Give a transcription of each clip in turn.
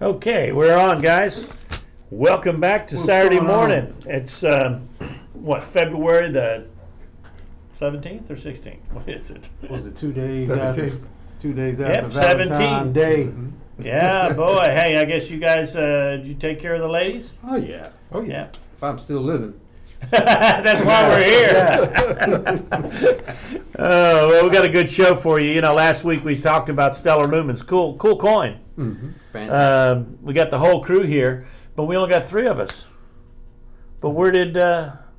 Okay, we're on, guys. Welcome back to Saturday morning. It's what, February the 17th or 16th? What is it? Was it 2 days 17th. after? 2 days Yep, after Valentine's Day. Yeah, boy. Hey, I guess you guys, did you take care of the ladies? Oh yeah. Oh yeah. Yeah. If I'm still living. That's why we're here. Well, we got a good show for you. You know, last week we talked about Stellar Lumens. Cool coin. Fantastic. We got the whole crew here, but we only got 3 of us. But where did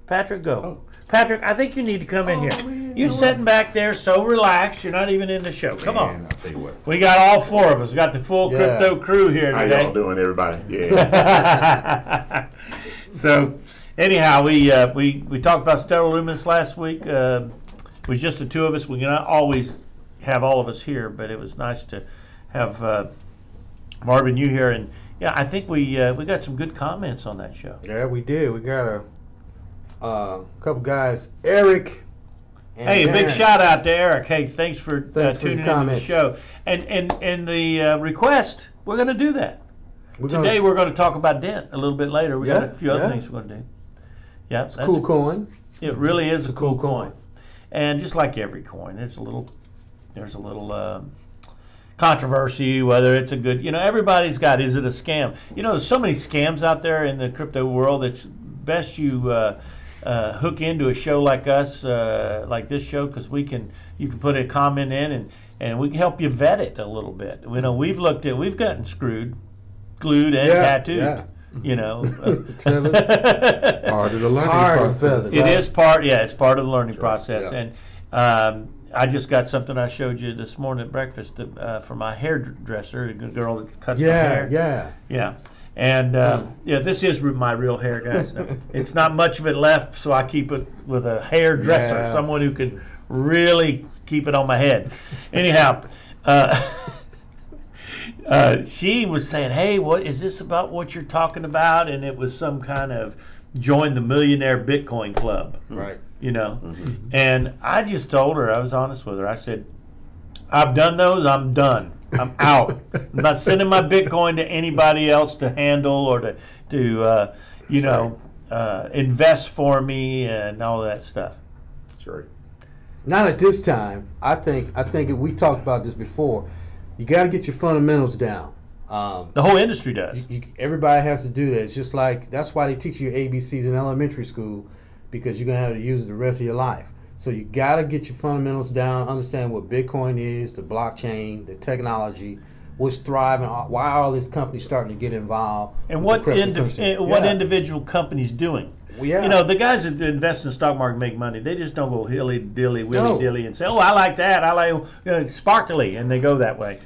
Patrick go? Oh. Patrick, I think you need to come in here. Man, You're sitting back there so relaxed. You're not even in the show. Come on. I'll tell you what. We got all 4 of us. We got the full crypto crew here How today. y'all doing, everybody? Yeah. So, anyhow, we talked about Stellar Lumens last week. It was just the 2 of us. We cannot always have all of us here, but it was nice to have Marvin, you here, and yeah, I think we got some good comments on that show. Yeah, we did. We got a couple guys, Eric. And Hey, a big Darren. shout out to Eric. Hey, thanks for Thanks for tuning the into the comments. show. And the request, we're going to do that. Today we're going to talk about Dent a little bit later. We got a few other things we're going to do. Yeah, It's a cool coin. It really is a cool cool coin. And just like every coin, there's a little controversy whether it's a good, everybody's got, is it a scam? There's so many scams out there in the crypto world. It's best you hook into a show like us, like this show, because you can put a comment in and we can help you vet it a little bit. We've gotten screwed, glued and tattooed. Yeah. Part of the learning process. It is part, it's part of the learning process. Yeah. And I just got something I showed you this morning at breakfast for my hairdresser, a good girl that cuts my hair. Yeah. And this is my real hair, guys. It's not much of it left, so I keep it with a hairdresser, someone who can really keep it on my head. Anyhow, she was saying, hey, what is this about what you're talking about? And it was some kind of join the millionaire Bitcoin club. Right. And I just told her, I was honest with her. I said, I've done those. I'm done. I'm out. I'm not sending my Bitcoin to anybody else to handle or to invest for me and all that stuff. Sure. Not at this time. I think we talked about this before. You got to get your fundamentals down. The whole industry does. Everybody has to do that. It's just like, that's why they teach you ABCs in elementary school, because you're going to have to use it the rest of your life. So you got to get your fundamentals down, understand what Bitcoin is, the blockchain, the technology, what's thriving, why all these companies starting to get involved. And what individual companies doing. Well, yeah. The guys that invest in the stock market make money. They just don't go hilly-dilly, willy-dilly and say, oh, I like that. I like sparkly, and they go that way.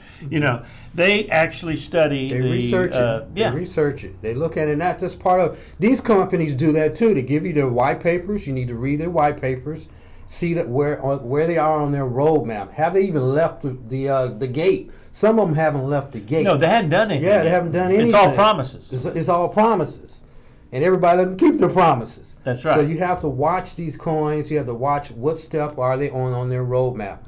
They actually study. They research it. They research it. They look at it, and that's just part of. These companies do that too. They give you their white papers. You need to read their white papers, see that where they are on their roadmap. Have they even left the gate? Some of them haven't left the gate. No, they hadn't done anything. Yeah, they haven't done anything. It's all promises. It's all promises, and everybody doesn't keep their promises. That's right. So you have to watch these coins. You have to watch what step are they on their roadmap.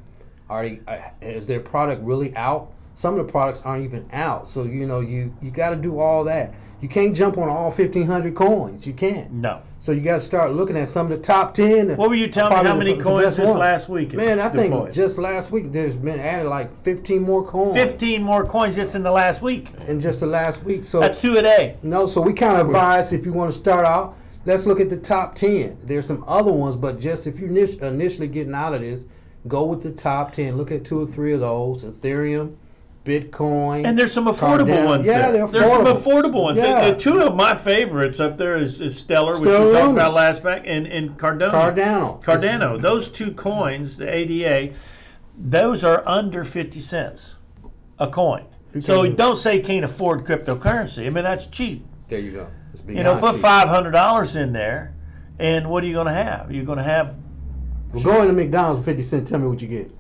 Is their product really out? Some of the products aren't even out. So you got to do all that. You can't jump on all 1,500 coins. You can't. No. So you got to start looking at some of the top 10. What were you telling me? How many coins this last week? Man, I think just last week there's been added like 15 more coins. 15 more coins just in the last week. In just the last week. So that's 2 a day. No, so we kind of advise, if you want to start out, let's look at the top 10. There's some other ones, but just if you're initially getting out of this, go with the top 10. Look at 2 or 3 of those. Ethereum, Bitcoin. And there's some affordable Cardano. ones. Yeah, there's some affordable ones. Yeah. 2 of my favorites up there is Stellar, which we talked about last back, and Cardano. Cardano. Those 2 coins, the ADA, those are under 50 cents a coin. So don't say you can't afford cryptocurrency. I mean, that's cheap. There you go. Put $500 in there, and what are you going to have? You're going to have... Well, go into McDonald's with 50 cents. Tell me what you get.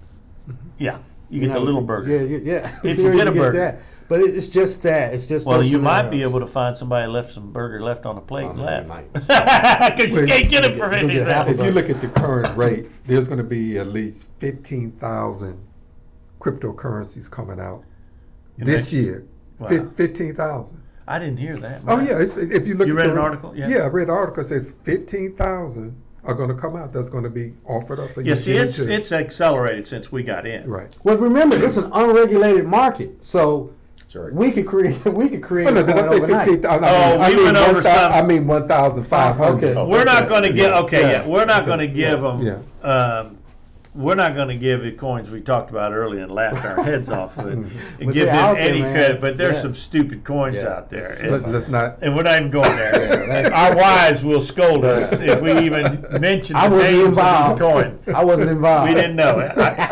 Yeah. You get the little burger. Yeah. If you get a burger. That. But it's just that. It's just. Well, you might be able to find somebody left some burger left on the plate and left. Because you can't get it for 50 cents. If you look at the current rate, there's going to be at least 15,000 cryptocurrencies coming out this year. Wow. 15,000. I didn't hear that. Oh yeah, if you look. You at read the, an article? Yeah, I read an article that says 15,000 are going to come out. That's going to be offered up for you. Yeah, see, it's accelerated since we got in. Right. Well, remember, it's an unregulated market, so Right. we could create Oh, a no, coin did I say overnight. 15,000? We went over some. I mean 1,500. Okay. We're not going to give. Yeah. Okay, Yeah. we're not going to give them. Yeah. We're not going to give the coins we talked about earlier and laughed our heads off with and But give they're them out there, any man. credit. But there's Yeah. some stupid coins Yeah. out there. Let's not. And we're not even going there. Yeah, Our wives will scold us if we even mention I the wasn't names involved. of these coins. I wasn't involved. We didn't know.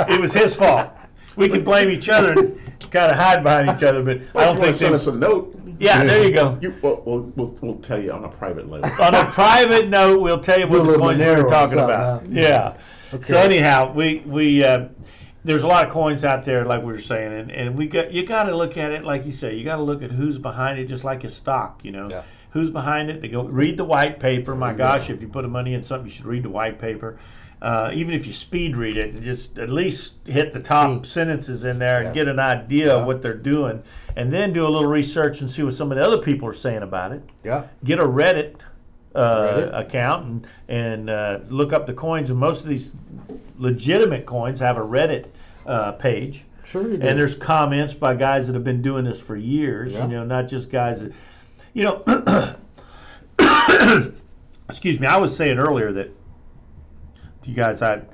It was his fault. We can blame each other and kind of hide behind each other, but I don't think send us a note. Yeah, there you go. We'll tell you on a private level. On a private note, we'll tell you Do a what the little coins we were Monero or talking something, about. huh? Yeah. Okay. So anyhow, we there's a lot of coins out there, like we were saying, and you got to look at it like you say. You got to look at who's behind it, just like a stock. You know, Yeah. who's behind it. They go read the white paper. My gosh, if you put money in something, you should read the white paper. Even if you speed read it, and just at least hit the top sentences in there and get an idea of what they're doing, and then do a little research and see what some of the other people are saying about it. Yeah. Get a Reddit account and look up the coins. And most of these legitimate coins have a Reddit page. Sure you do. And there's comments by guys that have been doing this for years. Yeah. You know, not just guys that, you know. Excuse me. I was saying earlier that to you guys, I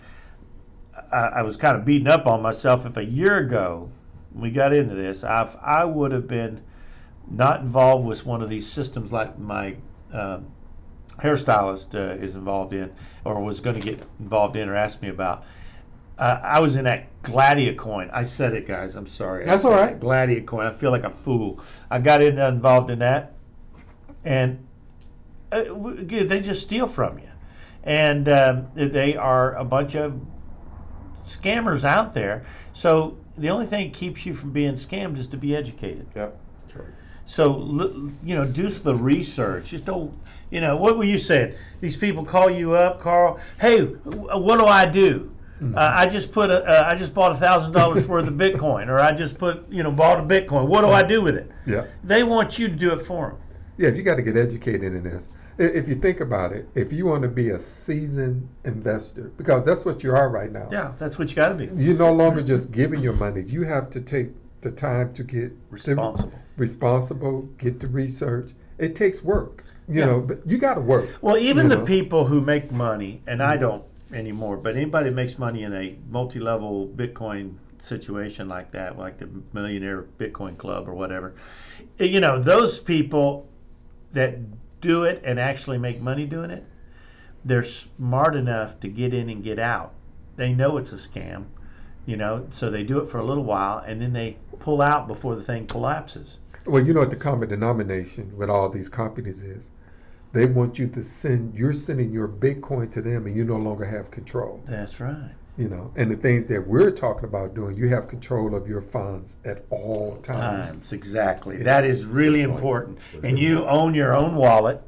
was kind of beating up on myself. If a year ago we got into this, I would have been not involved with one of these systems like my hairstylist is involved in, or was going to get involved in, or asked me about. I was in that Gladia coin. I said it, guys. I'm sorry. That's all right. Gladia coin. I feel like a fool. I got involved in that, and they just steal from you. And they are a bunch of scammers out there. So the only thing that keeps you from being scammed is to be educated. Yeah. So, you know, do the research. Just don't, you know, what were you saying? These people call you up, Carl. Hey, what do I do? I just bought $1,000 worth of Bitcoin, or I just bought a Bitcoin. What do I do with it? Yeah. They want you to do it for them. Yeah, you got to get educated in this. If you think about it, if you want to be a seasoned investor, because that's what you are right now. Yeah, that's what you got to be. You're no longer just giving your money. You have to take the time to get responsible, get the research. It takes work, you know, but you got to work. Well, even the people who make money, and I don't anymore, but anybody that makes money in a multi-level Bitcoin situation like that, like the Millionaire Bitcoin Club or whatever, you know, those people that do it and actually make money doing it, they're smart enough to get in and get out. They know it's a scam, you know, so they do it for a little while and then they pull out before the thing collapses. Well, you know what the common denomination with all these companies is? They want you to you're sending your Bitcoin to them and you no longer have control. That's right. You know, and the things that we're talking about doing, you have control of your funds at all times. Exactly. That is really important. And you own your own wallet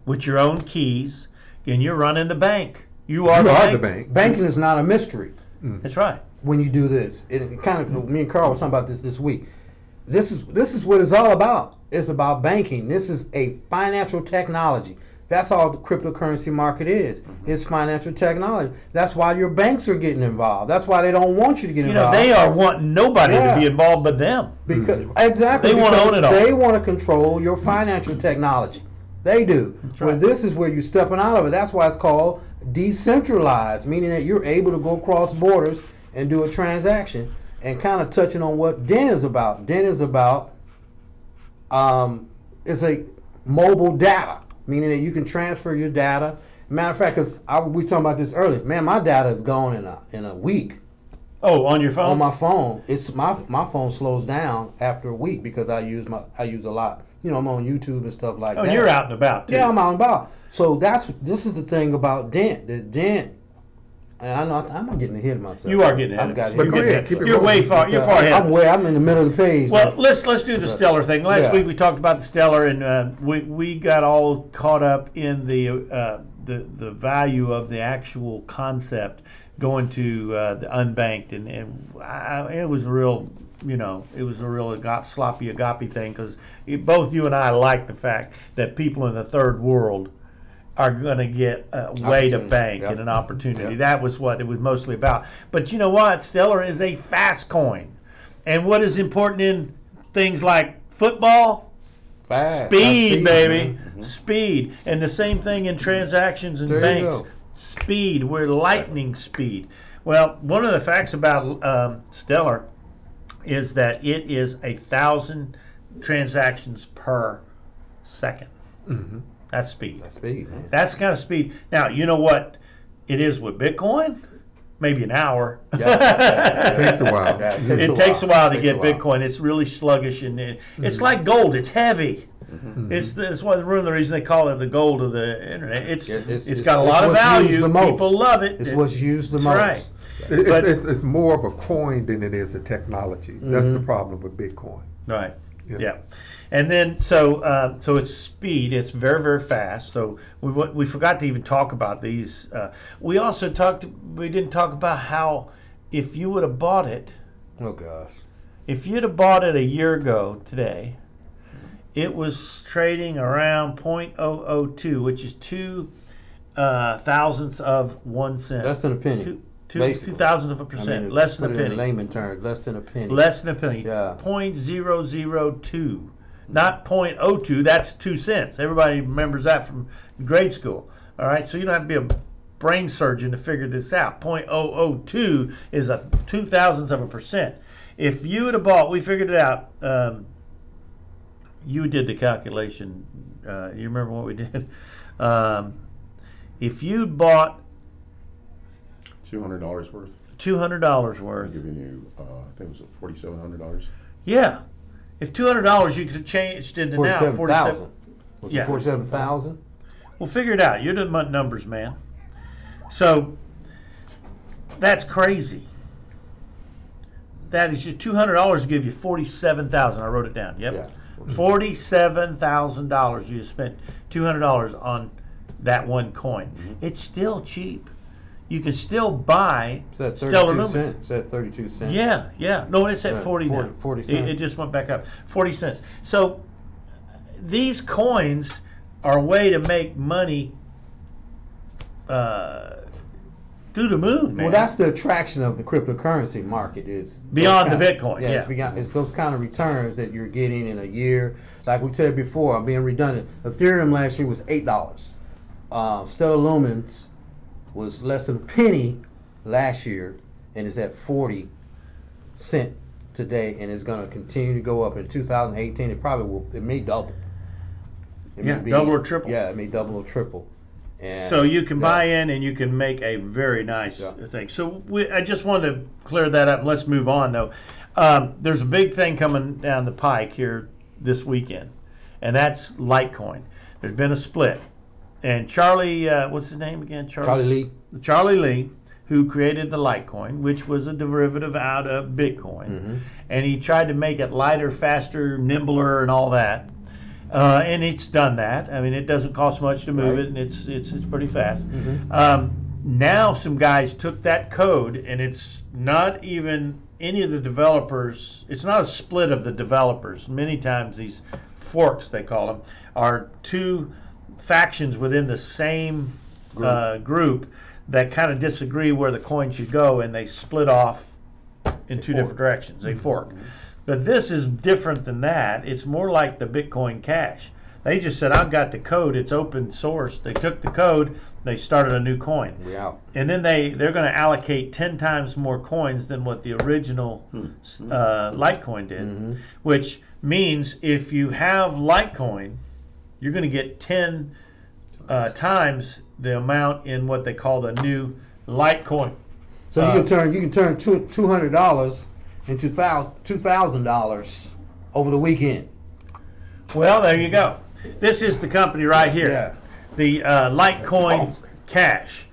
with your own keys, and you're running the bank. You are the bank. Banking is not a mystery. That's right. When you do this, it kind of, me and Carl were talking about this week. This is what it's all about. It's about banking. This is a financial technology. That's all the cryptocurrency market is. It's financial technology. That's why your banks are getting involved. That's why they don't want you to get involved. You know, they are wanting nobody to be involved but them. Because exactly, they want to own it all. They want to control your financial technology. They do. That's right. Well, this is where you're stepping out of it. That's why it's called decentralized, meaning that you're able to go across borders and do a transaction. And kind of touching on what Dent is about. Dent is about it's a mobile data, meaning that you can transfer your data. Matter of fact, because we were talking about this earlier. Man, my data is gone in a week. Oh, on your phone? On my phone. It's my phone slows down after a week because I use a lot. You know, I'm on YouTube and stuff like that. Oh, you're out and about too. Yeah, I'm out and about. So this is the thing about Dent. The Dent. And I know I'm getting ahead of myself. You are getting ahead of But go ahead, keep it You're way rolling. far. You're far ahead. I'm in the middle of the page. Well, let's do the Stellar thing. Last week we talked about the Stellar, and we got all caught up in the value of the actual concept going to the unbanked, and it was a real, it was a real sloppy agape thing, because both you and I like the fact that people in the third world are going to get a way to bank and an opportunity. Yep. That was what it was mostly about. But you know what? Stellar is a fast coin. And what is important in things like football? Speed, baby. Speed. And the same thing in transactions and banks. Speed. We're lightning speed. Well, one of the facts about Stellar is that it is 1,000 transactions per second. Mm-hmm. That's speed. That's speed, man. That's the kind of speed. Now, you know what it is with Bitcoin? Maybe an hour. It takes a while. It takes a while to get Bitcoin. It's really sluggish, and it's like gold. It's heavy. Mm-hmm. It's one of the reason they call it the gold of the internet. It's got a lot of value. People love it. It's what's used the most. Right. It's more of a coin than it is a technology. Mm-hmm. That's the problem with Bitcoin. Right. Yeah. And then so it's speed. It's very, very fast. So we forgot to even talk about these. We also we didn't talk about how if you would have bought it. Oh gosh. If you'd have bought it a year ago today, it was trading around 0.002, which is 2 thousandths of 1 cent. Less than a penny. 2 thousandths of a percent. Less than a penny. In layman terms, less than a penny. Less than a penny. Yeah. 0.002. Not 0.02, that's 2 cents. Everybody remembers that from grade school. All right, so you don't have to be a brain surgeon to figure this out. 0.002 is a 2 thousandths of a percent. If you would have bought, we figured it out. You did the calculation. You remember what we did? If you bought $200 worth. $200 worth. I'm giving you, I think it was $4,700. Yeah. If $200 you could have changed into now 47,000. Was it 47,000? Well, figure it out. You're the numbers, man. So that's crazy. That is your $200 to give you 47,000. I wrote it down. Yep. Yeah. $47,000. You spent $200 on that one coin. Mm-hmm. It's still cheap. You can still buy Stellar Lumens. It's at 32 cents. Yeah, yeah. No, it's at 40 now. 40 cents. It just went back up. 40 cents. So these coins are a way to make money through the moon, man. Well, that's the attraction of the cryptocurrency market is beyond the Bitcoin. Yeah, it's those kind of returns that you're getting in a year. Like we said before, I'm being redundant. Ethereum last year was $8. Stellar Lumens was less than a penny last year, and it's at 40 cents today, and it's going to continue to go up in 2018. It probably will. It may double. Double or triple. Yeah, it may double or triple. And so you can buy in, and you can make a very nice thing. So I just wanted to clear that up. Let's move on, though. There's a big thing coming down the pike here this weekend, and that's Litecoin. There's been a split. And Charlie, what's his name again? Charlie Lee, who created the Litecoin, which was a derivative out of Bitcoin. Mm-hmm. And he tried to make it lighter, faster, nimbler, and all that. And it's done that. I mean, it doesn't cost much to move it, and it's pretty fast. Mm-hmm. Now some guys took that code, and it's not even any of the developers. It's not a split of the developers. Many times these forks, they call them, are two factions within the same group that kind of disagree where the coin should go, and they split off in two different directions. They fork. Mm-hmm. But this is different than that. It's more like the Bitcoin Cash. They just said, I've got the code. It's open source. They took the code. They started a new coin. Yeah. And then they're going to allocate 10 times more coins than what the original Litecoin did, which means if you have Litecoin, you're going to get 10 times the amount in what they call the new Litecoin. So you can turn $200 into $2,000 over the weekend. Well, there you go. This is the company right here. Yeah. The LiteCoin Cash.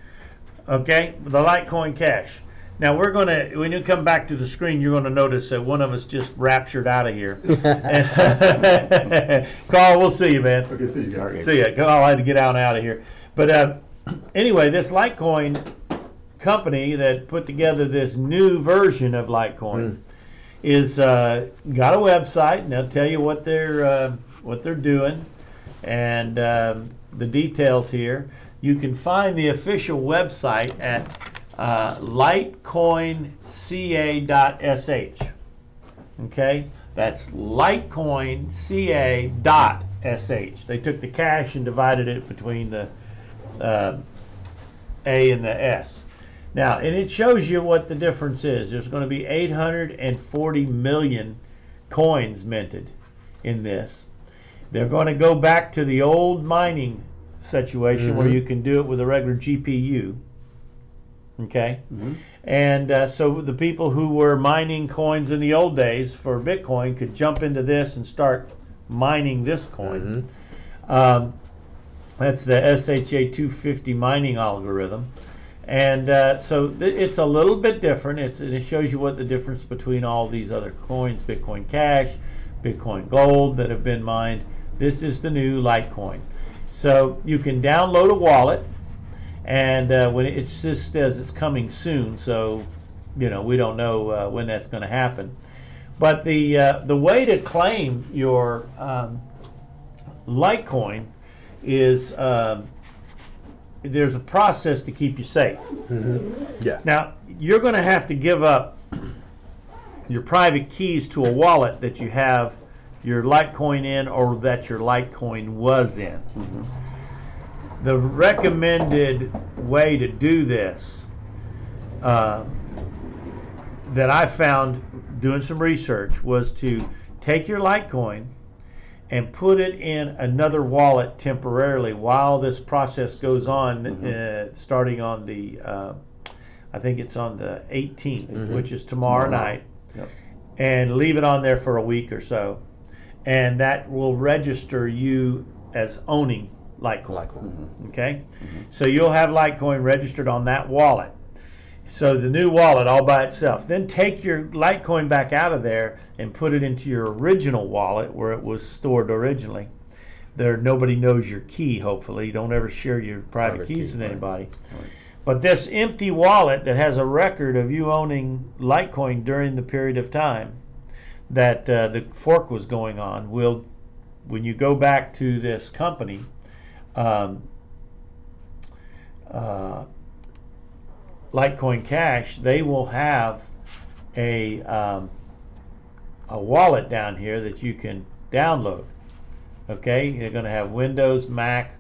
Okay, the LiteCoin Cash. Now we're gonna, when you come back to the screen, you're gonna notice that one of us just raptured out of here. Carl, we'll see you, man. Okay, see you. See ya. Carl, I had to get out of here. But anyway, this LiteCoin company that put together this new version of Litecoin is got a website, and they'll tell you what they're doing, and the details here. You can find the official website at litecoinca.sh. Okay, that's litecoinca.sh. They took the cash and divided it between the A and the S. Now, and it shows you what the difference is. There's going to be 840 million coins minted in this. They're going to go back to the old mining situation where you can do it with a regular GPU. Okay? And so the people who were mining coins in the old days for Bitcoin could jump into this and start mining this coin. That's the SHA-250 mining algorithm. And so it's a little bit different. And it shows you what the difference between all these other coins, Bitcoin Cash, Bitcoin Gold that have been mined. This is the new Litecoin. So you can download a wallet, and when it just says it's coming soon, so we don't know when that's going to happen. But the way to claim your Litecoin is there's a process to keep you safe. Yeah. Now, you're going to have to give up your private keys to a wallet that you have your Litecoin in, or that your Litecoin was in. The recommended way to do this that I found doing some research was to take your Litecoin and put it in another wallet temporarily while this process goes on, starting on the, I think it's on the 18th, which is tomorrow night, and leave it on there for a week or so. And that will register you as owning Litecoin. Okay? So you'll have Litecoin registered on that wallet. So the new wallet all by itself. Then take your Litecoin back out of there and put it into your original wallet where it was stored originally. Nobody knows your key, hopefully. Don't ever share your private keys with anybody. But this empty wallet that has a record of you owning Litecoin during the period of time that the fork was going on, will, when you go back to this company, Litecoin Cash, they will have a wallet down here that you can download. Okay, they're going to have Windows, Mac,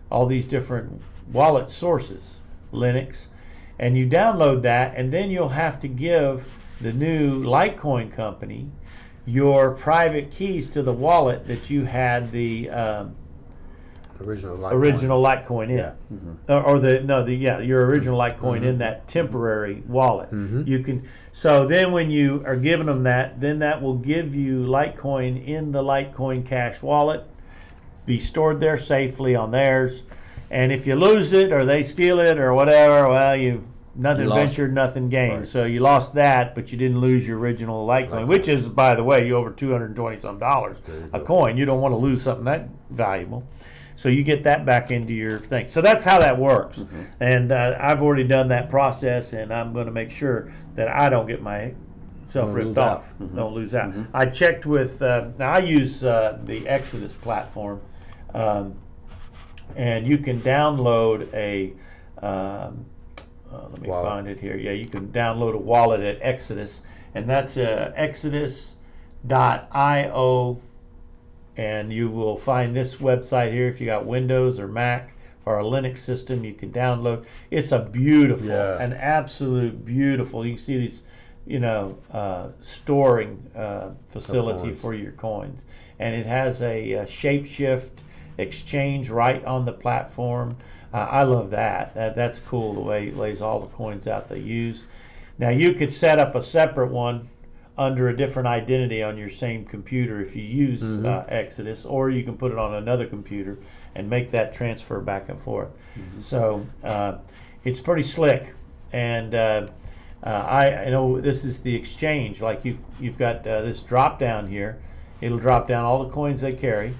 all these different wallet sources, Linux, and you download that, and then you'll have to give the new Litecoin company your private keys to the wallet that you had the original Litecoin in, your original Litecoin in that temporary wallet. You can. So then, when you are giving them that, then that will give you Litecoin in the Litecoin Cash wallet, be stored there safely on theirs. And if you lose it or they steal it or whatever, well, nothing ventured, nothing gained. Right. So you lost that, but you didn't lose your original Litecoin, which is, by the way, over $220-some a coin. You don't want to lose something that valuable. So you get that back into your thing. So that's how that works. And I've already done that process, and I'm going to make sure that I don't get myself ripped off. Don't lose out. I checked with, now I use the Exodus platform, and you can download a, let me find it here. Yeah, you can download a wallet at Exodus, and that's exodus.io. And you will find this website here. If you got Windows or Mac or a Linux system, you can download. It's a beautiful, an absolute beautiful. You can see these, storing facility for your coins, and it has a shapeshift exchange right on the platform. I love that. That's cool the way it lays all the coins out they use. Now you could set up a separate one under a different identity on your same computer if you use Exodus, or you can put it on another computer and make that transfer back and forth. So it's pretty slick, and I know this is the exchange. Like you've got this drop down here. It'll drop down all the coins they carry,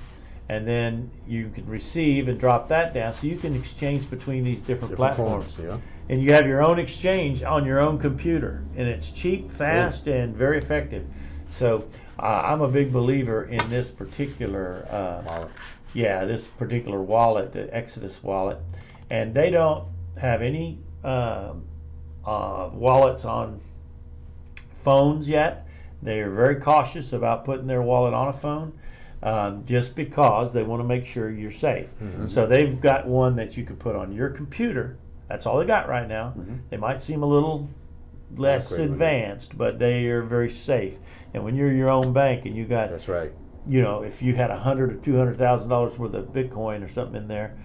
and then you can receive and drop that down, so you can exchange between these different platforms. Coins, yeah. And you have your own exchange on your own computer, and it's cheap, fast, and very effective. So I'm a big believer in this particular Wallet. Yeah, this particular wallet, the Exodus wallet, and they don't have any wallets on phones yet. They are very cautious about putting their wallet on a phone, just because they want to make sure you're safe. So they've got one that you can put on your computer. That's all they got right now. They might seem a little less advanced, but they are very safe. And when you're your own bank and you got, That's right. you know, if you had $100,000 or $200,000 worth of Bitcoin or something in there,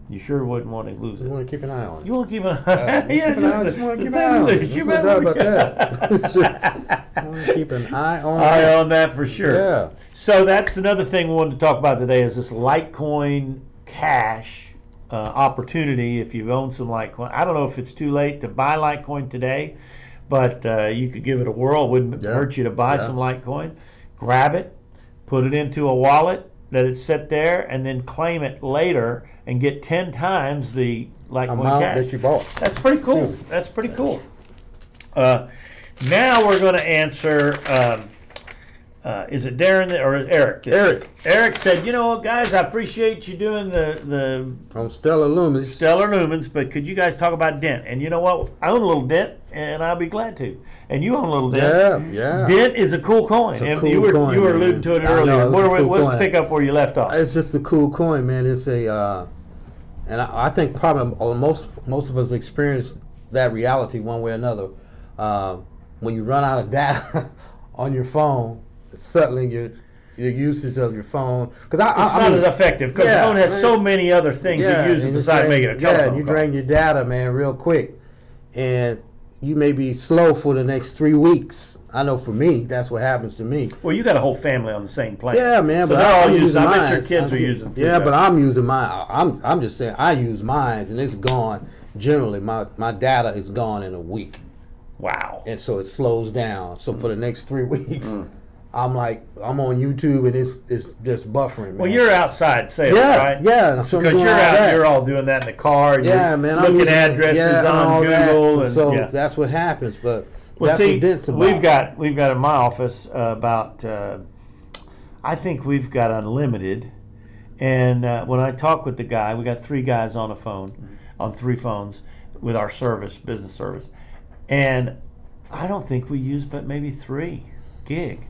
you sure wouldn't want to lose You it. want to keep an eye on it. You want to keep an eye. Just want to keep an eye on it. There's no doubt about that. I want to keep an eye on Eye it. on that for sure. Yeah. So that's another thing we wanted to talk about today is this LiteCoin Cash opportunity. If you own some LiteCoin, I don't know if it's too late to buy LiteCoin today, but you could give it a whirl. It wouldn't hurt you to buy some LiteCoin. Grab it, put it into a wallet, let it sit there, and then claim it later and get 10 times the LiteCoin Amount Cash. that you bought. That's pretty cool. That's pretty cool. Now we're going to answer. Is it Darren or is Eric? Eric. Eric said, "You know what, guys? I appreciate you doing the From Stellar Lumens. Stellar Lumens, but could you guys talk about Dent?" And you know what? I own a little Dent, and I'll be glad to. And you own a little Dent. Yeah. Dent is a cool coin. It's a And cool you were coin, alluding man. to it I know, earlier. it's a cool Let's coin. pick up where you left off. It's just a cool coin, man. It's a, and I think probably most of us experience that reality one way or another. When you run out of data on your phone, suddenly your usage of your phone, because It's not as effective because the phone has so many other things you use and besides drain- making a telephone and you call. drain your data, man, real quick, and you may be slow for the next 3 weeks. I know for me, that's what happens to me. Well, you got a whole family on the same plan. Yeah, man, So but they're all I'm using. I bet mine. your kids are using. too, Yeah, though. but I'm using mine. I'm just saying I use mine, and it's gone. Generally, my data is gone in a week, Wow. and so it slows down. So for the next 3 weeks, I'm on YouTube, and it's just buffering. Man. Well, you're outside sales, Yeah, right? yeah, so I'm Because doing you're all out, that. you're all doing that in the car. And Yeah, you're man. looking using at addresses and on all that. Google, and so yeah. that's what happens. But Well, that's see, what Dent's about. we've got in my office about. I think we've got unlimited, and when I talk with the guy, we got 3 guys on a phone, on 3 phones, with our business service, and I don't think we use but maybe 3 gig,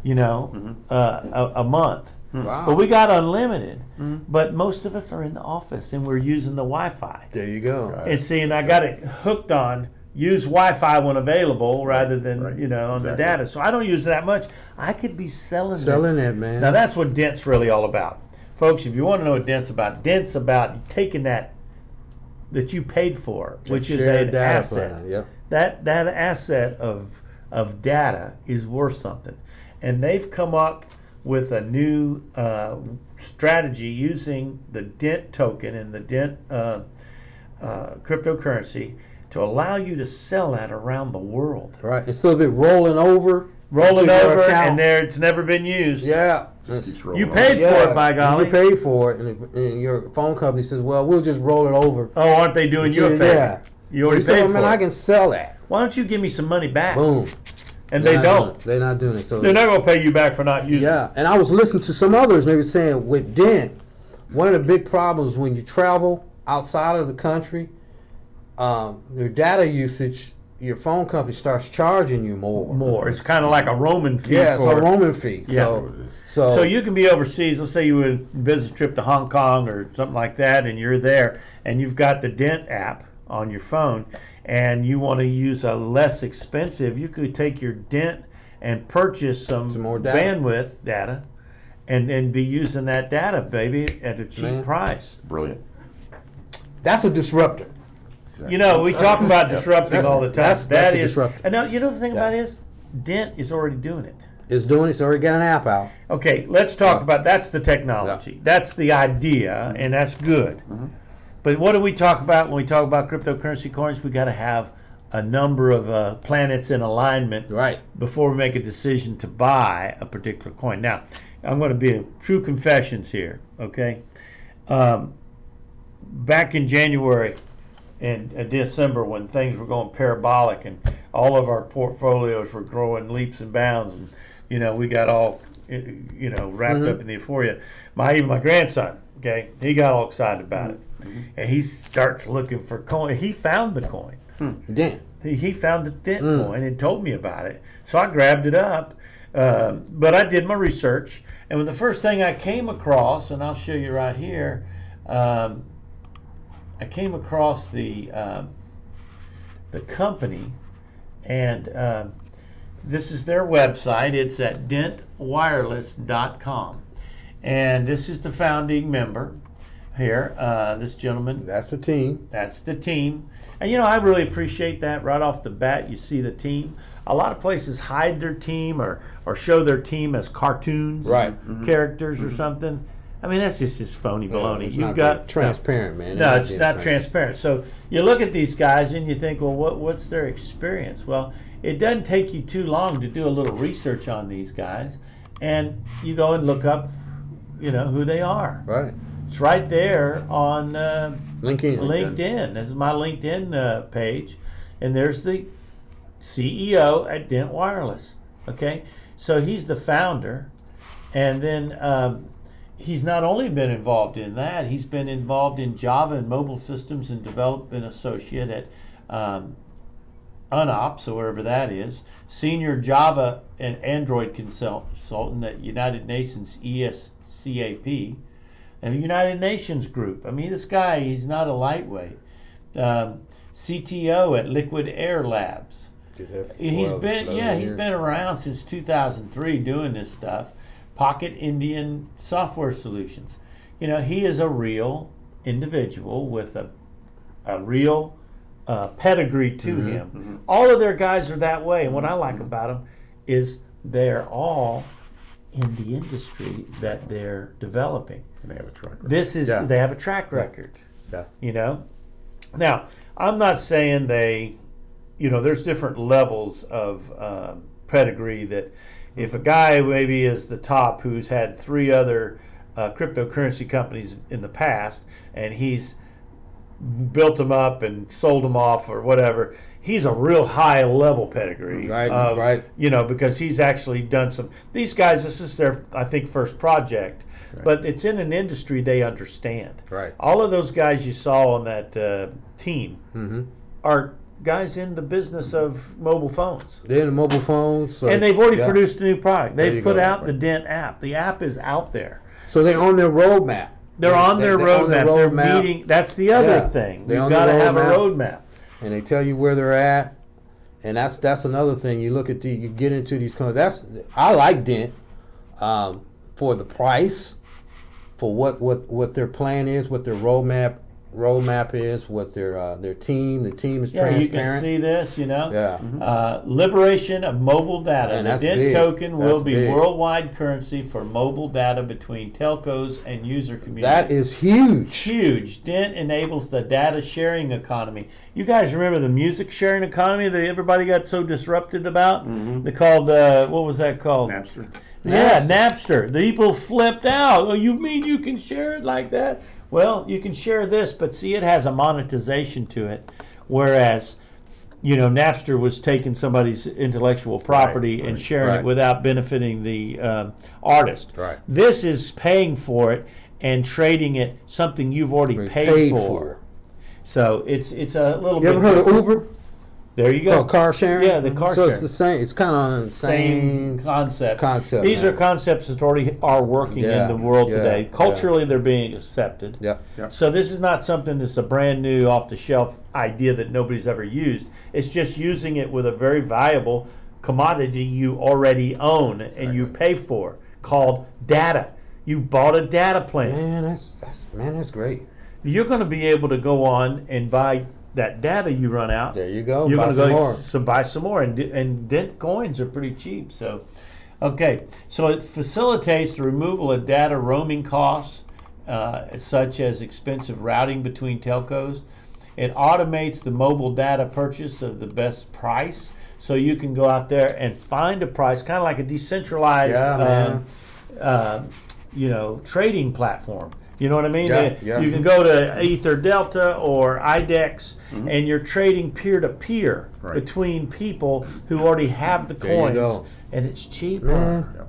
you know, a month. Wow. But we got unlimited, but most of us are in the office and we're using the Wi-Fi. There you go. And see, and I got it hooked on use Wi-Fi when available rather than, you know, on the data. So I don't use it that much. I could be selling it, man. Now that's what Dent's really all about. Folks, if you want to know what Dent's about taking that you paid for, which is an asset. Plan. Yep. That asset of data is worth something. And they've come up with a new strategy using the Dent token and the Dent cryptocurrency to allow you to sell that around the world. Right. Instead of it rolling over into your account. And it's never been used. Yeah. You paid for it, by golly. You paid for it, and your phone company says, "Well, we'll just roll it over." Oh, aren't they doing you a favor? Yeah. You already say, paid for man, it. I can sell that. Why don't you give me some money back? Boom. And they don't. They're not doing it. So They're not going to pay you back for not using it. yeah. And I was listening to some others, and they were saying with Dent, one of the big problems when you travel outside of the country, their data usage, your phone company starts charging you more. It's kind of like a roaming fee. Yeah, it's for a roaming fee. Yeah. So you can be overseas. Let's say you were on a business trip to Hong Kong or something like that, and you're there, and you've got the Dent app on your phone, and you want to use a less expensive. You could take your Dent and purchase some more data. bandwidth data, and be using that data, baby, at a cheap price. Brilliant. That's a disruptor. You know, we talk about disrupting all the time. That's a disruptor. And now, you know the thing about it is, Dent is already doing it. It's doing it. It's already got an app out. Okay, let's talk about that's the technology. That's the idea, and that's good. But what do we talk about when we talk about cryptocurrency coins? We got to have a number of planets in alignment Right. before we make a decision to buy a particular coin. Now, I'm going to be true confessions here, okay? Back in January and December, when things were going parabolic and all of our portfolios were growing leaps and bounds, and we got all wrapped up in the euphoria. Even my grandson, okay, he got all excited about it, and he starts looking for coin. He found the coin. Dent. He found the Dent coin and told me about it, so I grabbed it up. But I did my research, and when the first thing I came across, and I'll show you right here, I came across the company, and this is their website. It's at dentwireless.com, and this is the founding member here, this gentleman. That's the team. That's the team. And I really appreciate that right off the bat. You see the team. A lot of places hide their team or show their team as cartoons, characters or something. I mean, that's just phony baloney. You've got transparent, man. No, it's not transparent. So you look at these guys and you think, well, what's their experience? Well, it doesn't take you too long to do a little research on these guys, and you go and look up, who they are. Right. It's right there on LinkedIn. This is my LinkedIn page, and there's the CEO at Dent Wireless. Okay, so he's the founder, and then he's not only been involved in that, he's been involved in Java and mobile systems and development associate at UNOPS, or wherever that is, senior Java and Android consultant at United Nations ESCAP, and United Nations Group. I mean, this guy, he's not a lightweight. CTO at Liquid Air Labs. He's been around since 2003 doing this stuff. Pocket Indian Software Solutions. He is a real individual with a real pedigree to him. All of their guys are that way, and what I like about them is they're all in the industry that they're developing. And they have a track record. They have a track record. Yeah. Now, I'm not saying there's different levels of pedigree, that if a guy maybe is the top who's had 3 other cryptocurrency companies in the past, and he's built them up and sold them off or whatever, he's a real high level pedigree. Right. Because he's actually done some. These guys, this is their, I think, first project, but it's in an industry they understand. Right. All of those guys you saw on that team are guys in the business of mobile phones. They're in the mobile phones. So and they've already produced a new product. They've put out the Dent app. The app is out there. So they're on their roadmap. They're on their roadmap. They're meeting. That's the other thing. You've got to have a roadmap. And they tell you where they're at. And that's another thing. You look at you get into these companies. I like Dent for the price, for what their plan is, what their roadmap is, what their team. The team is transparent. You can see this, Yeah. Liberation of mobile data. Man, the that's Dent big. token will be big. Worldwide currency for mobile data between telcos and user communities. That is huge. Huge. Dent enables the data sharing economy. You guys remember the music sharing economy that everybody got so disrupted about? They called, what was that called? Napster. Yeah, Napster. The people flipped out. Oh, you mean you can share it like that? Well, you can share this, but see, it has a monetization to it, whereas, Napster was taking somebody's intellectual property and sharing it without benefiting the artist. Right. This is paying for it and trading it something you've already paid for. So it's a little bit. You ever heard of Uber? There you go. Oh, car sharing? Yeah, the car sharing. So sharing. it's the same. It's kind of on the same concept. These man. are concepts that already are working in the world today. Culturally, they're being accepted. Yeah. So this is not something that's a brand new, off-the-shelf idea that nobody's ever used. It's just using it with a very valuable commodity you already own and you pay for, called data. You bought a data plan. Man, that's great. You're going to be able to go on and buy that data you run out. There you go. You're going to buy some more, and Dent coins are pretty cheap. So, okay, so it facilitates the removal of data roaming costs, such as expensive routing between telcos. It automates the mobile data purchase of the best price, so you can go out there and find a price, kind of like a decentralized you know, trading platform. You know what I mean? Yeah. You can go to Ether Delta or IDEX, and you're trading peer-to-peer between people who already have the coins, and it's cheaper.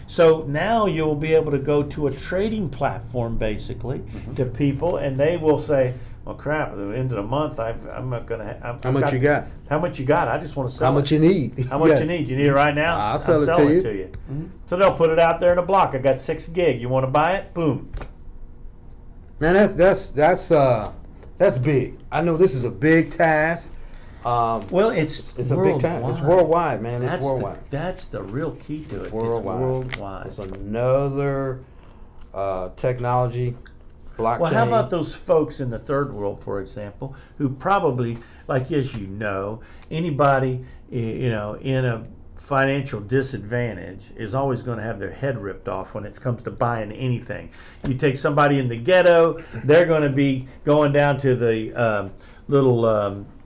So now you'll be able to go to a trading platform, basically, to people, and they will say, well, crap, at the end of the month, I'm not going to... How much you got? How much you got? I just want to sell How much you need? How much you need? You need it right now? I'll sell it to you. So they'll put it out there in a block. I got 6 gig. You want to buy it? Boom. Man, that's big. I know this is a big task. Well, it's a big task. It's worldwide, man. It's worldwide. That's the real key to it. Worldwide. It's worldwide. It's another technology. Blockchain. Well, how about those folks in the third world, for example, who probably, like, as you know, anybody, you know, in a financial disadvantage is always going to have their head ripped off when it comes to buying anything. You take somebody in the ghetto, they're going to be going down to the little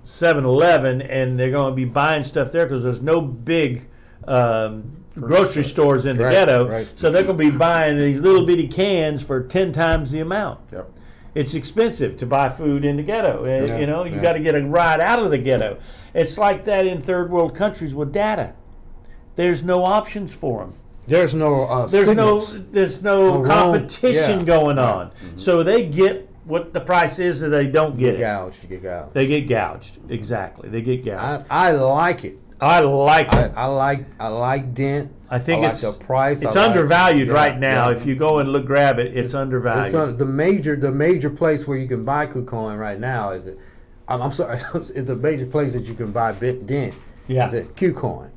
7-Eleven, and they're going to be buying stuff there because there's no big grocery stores in the ghetto, so they're going to be buying these little bitty cans for 10 times the amount. It's expensive to buy food in the ghetto. You know, you got to get a ride out of the ghetto. It's like that in third world countries with data. There's no options for them. There's no there's no competition going on. So they get what the price is, and they don't get it. You get gouged. They get gouged. Exactly. They get gouged. I like it. I like it. I like Dent. I think like the price. It's undervalued right now. If you go and grab it, it's undervalued. The major place where you can buy KuCoin right now is it. I'm sorry, it's the major place that you can buy Dent. Is at KuCoin.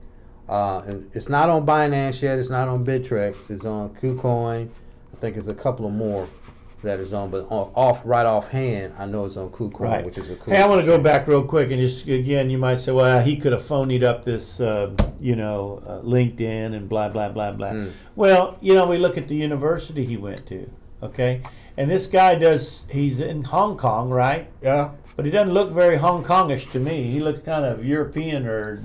And it's not on Binance yet. It's not on Bittrex. It's on KuCoin. I think it's a couple of more that is on, but right offhand, I know it's on KuCoin, which is a cool. Hey, I want to go back real quick and just again, you might say, well, he could have phonied up this, you know, LinkedIn and blah blah blah blah. Well, you know, we look at the university he went to, okay, and this guy he's in Hong Kong, right? Yeah. But he doesn't look very Hong Kongish to me. He looks kind of European or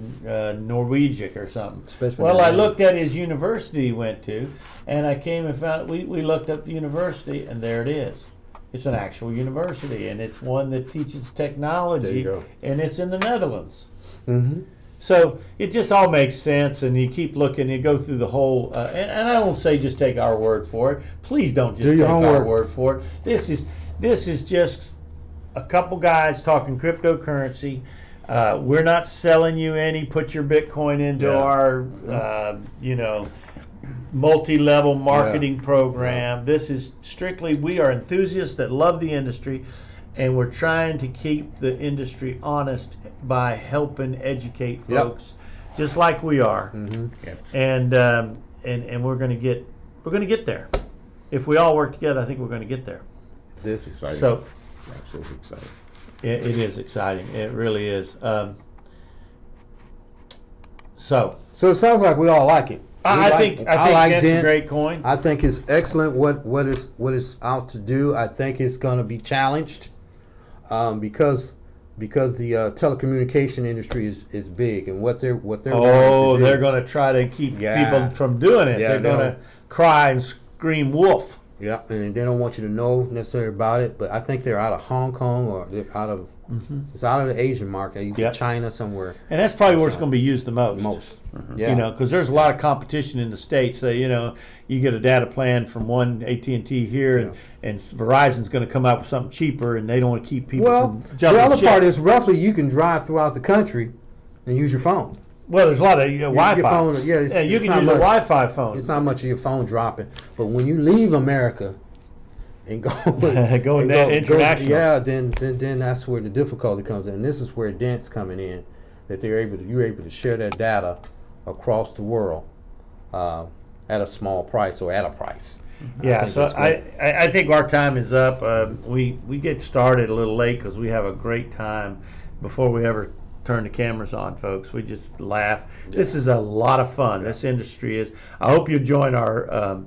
Norwegian or something. Well, I looked at his university he went to, and I came and found we looked up the university, and there it is. It's an actual university, and it's one that teaches technology, and it's in the Netherlands. So it just all makes sense, and you keep looking, you go through the whole, and I won't say just take our word for it. Please don't just take our word for it. This is just a couple guys talking cryptocurrency. We're not selling you any. Put your Bitcoin into our, you know, multi-level marketing program. This is strictly, we are enthusiasts that love the industry, and we're trying to keep the industry honest by helping educate folks, just like we are. And we're going to get there. If we all work together, I think we're going to get there. This is exciting. So. Absolutely exciting. It is exciting. It really is. So it sounds like we all like it. I think Dent's a great coin. I think it's excellent. What it's out to do. I think it's going to be challenged because the telecommunication industry is big, and what they're they're going to try to keep people from doing it. They're going to cry and scream wolf. Yeah, and they don't want you to know necessarily about it, but I think they're out of Hong Kong, or they're out of it's out of the Asian market, either China somewhere. And that's probably where it's going to be used the most. Yeah. You know, because there's a lot of competition in the States. So, you know, you get a data plan from one AT&T here, and Verizon's going to come out with something cheaper, and they don't want to keep people from jumping the other ship. part is roughly you can drive throughout the country and use your phone. Well, there's a lot of Wi-Fi. Your phone, you can use a Wi-Fi phone. It's not much of your phone dropping, but when you leave America and go international, then that's where the difficulty comes in. And this is where Dent's coming in, that you're able to share that data across the world at a small price or at a price. Yeah, I think our time is up. We get started a little late because we have a great time before we ever turn the cameras on, folks. We just laugh. This is a lot of fun. This industry is. I hope you join our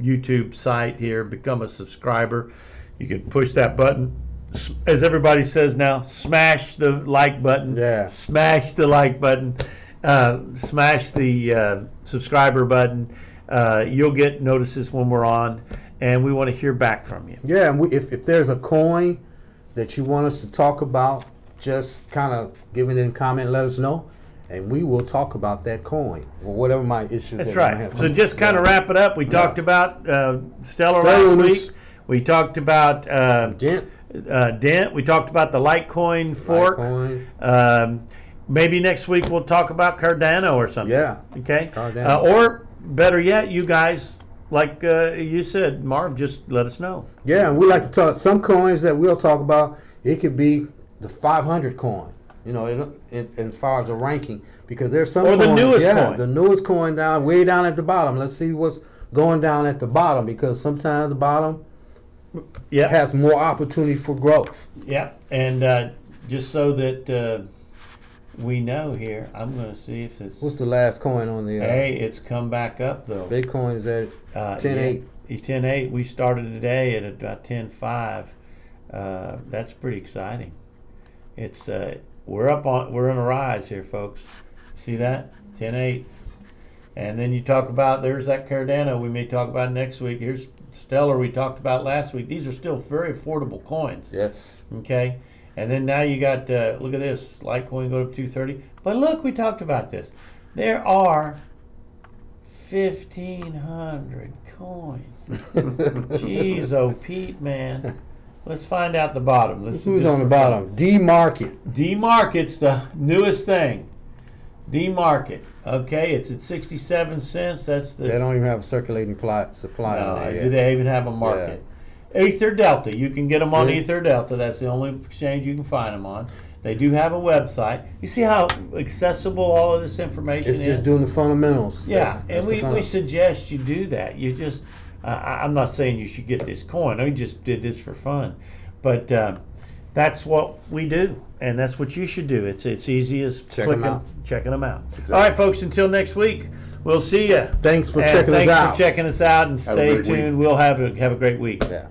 YouTube site here. Become a subscriber. You can push that button. As everybody says now, smash the like button. Yeah. Smash the like button. smash the subscriber button. You'll get notices when we're on, and we want to hear back from you. Yeah, and if there's a coin that you want us to talk about, just kind of give it in comment, let us know, and we will talk about that coin or whatever my issue. That's right. So just kind of wrap it up. We talked about Stellar last week. We talked about Dent. We talked about the LiteCoin fork. Maybe next week we'll talk about Cardano or something. Yeah. Okay. Cardano. Or better yet, you guys, like you said, Marv, just let us know. Yeah, and we like to talk some coins that we'll talk about. It could be the 500 coin, you know, as far as a ranking, because there's some or the coins, newest coin. The newest coin way down at the bottom. Let's see what's going down at the bottom, because sometimes the bottom has more opportunity for growth. Yeah, and just so that we know here, I'm going to see if it's... What's the last coin on the... hey, it's come back up, though. Bitcoin is at 10.8. 10.8. We started today at about 10.5. That's pretty exciting. It's we're on a rise here, folks. See that? 10.8. And then you talk about, there's that Cardano we may talk about next week. Here's Stellar we talked about last week. These are still very affordable coins. Yes. Okay. And then now you got, look at this, Litecoin go up 230. But look, we talked about this. There are 1,500 coins. Jeez, oh Pete, man. Let's find out the bottom. Who's on the bottom? D-Market. D-Market's the newest thing. D-Market. Okay, it's at 67 cents. That's the. They don't even have a circulating supply. No, on there yet. do they even have a market? Yeah. Ether Delta. You can get them on See? Ether Delta. That's the only exchange you can find them on. They do have a website. You see how accessible all of this information is? It's just doing the fundamentals. Yeah, and we suggest you do that. You just, I'm not saying you should get this coin. I just did this for fun. But that's what we do, and that's what you should do. It's easy as checking them out. Exactly. All right, folks, until next week, we'll see you. Thanks for checking us out. Thanks for checking us out, and stay tuned. We'll have a great week. Yeah.